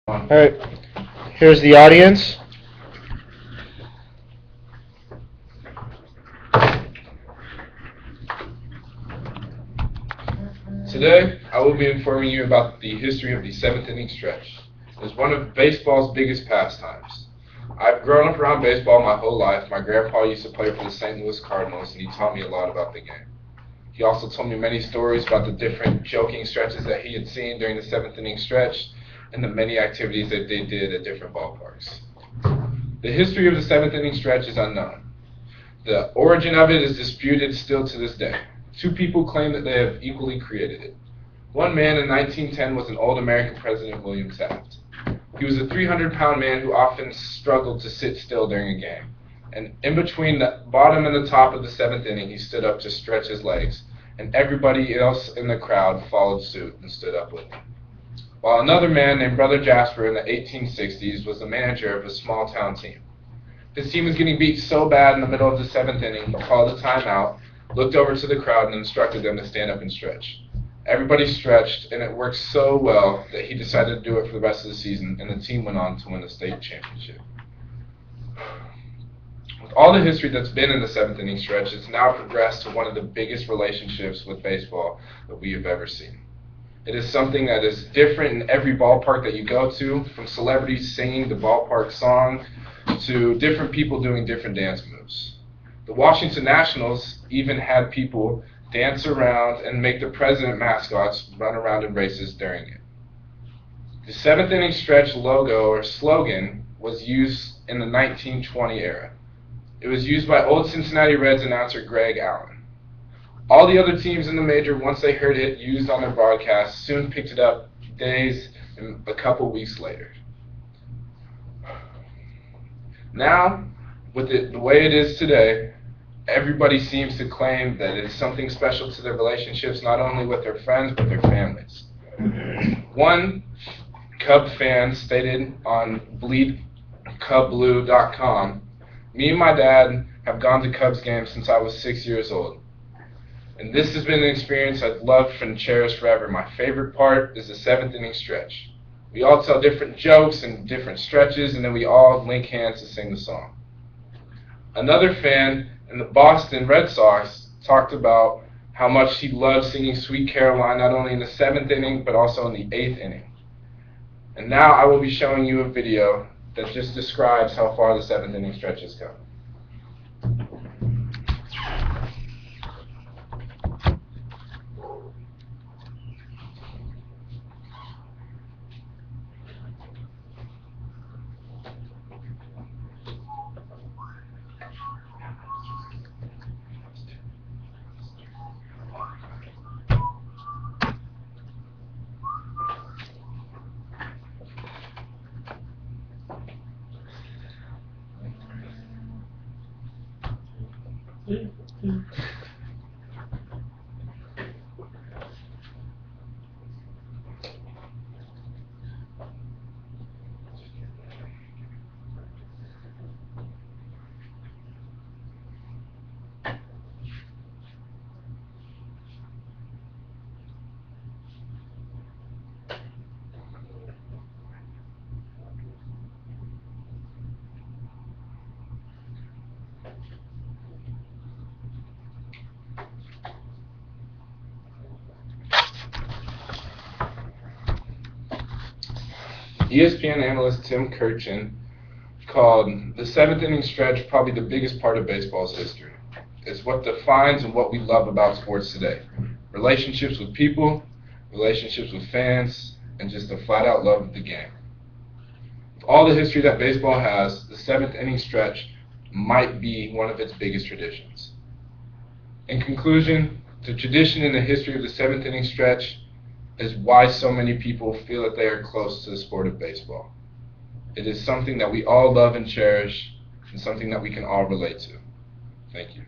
All right, here's the audience. Today, I will be informing you about the history of the seventh inning stretch. It is one of baseball's biggest pastimes. I've grown up around baseball my whole life. My grandpa used to play for the St. Louis Cardinals, and he taught me a lot about the game. He also told me many stories about the different joking stretches that he had seen during the seventh inning stretch and the many activities that they did at different ballparks. The history of the seventh inning stretch is unknown. The origin of it is disputed still to this day. Two people claim that they have equally created it. One man in 1910 was an old American president, William Taft. He was a 300-pound man who often struggled to sit still during a game. And in between the bottom and the top of the seventh inning, he stood up to stretch his legs, and everybody else in the crowd followed suit and stood up with him. While another man named Brother Jasper in the 1860s was the manager of a small town team. His team was getting beat so bad in the middle of the seventh inning, he called a timeout, looked over to the crowd, and instructed them to stand up and stretch. Everybody stretched, and it worked so well that he decided to do it for the rest of the season, and the team went on to win the state championship. With all the history that's been in the seventh inning stretch, it's now progressed to one of the biggest relationships with baseball that we have ever seen. It is something that is different in every ballpark that you go to, from celebrities singing the ballpark song to different people doing different dance moves. The Washington Nationals even had people dance around and make the president mascots run around in races during it. The seventh inning stretch logo or slogan was used in the 1920 era. It was used by old Cincinnati Reds announcer Greg Allen. All the other teams in the major, once they heard it used on their broadcast, soon picked it up days and a couple weeks later. Now, with it the way it is today, everybody seems to claim that it's something special to their relationships, not only with their friends, but their families. One Cub fan stated on bleedcubblue.com, "Me and my dad have gone to Cubs games since I was 6 years old. And this has been an experience I've loved and cherished forever. My favorite part is the seventh inning stretch. We all tell different jokes and different stretches, and then we all link hands to sing the song." Another fan in the Boston Red Sox talked about how much he loved singing Sweet Caroline, not only in the seventh inning, but also in the eighth inning. And now I will be showing you a video that just describes how far the seventh inning stretch has come. ESPN analyst Tim Kurchin called the seventh inning stretch probably the biggest part of baseball's history. It's what defines and what we love about sports today. Relationships with people, relationships with fans, and just a flat-out love of the game. With all the history that baseball has, the seventh inning stretch might be one of its biggest traditions. In conclusion, the tradition and the history of the seventh inning stretch is why so many people feel that they are close to the sport of baseball. It is something that we all love and cherish, and something that we can all relate to. Thank you.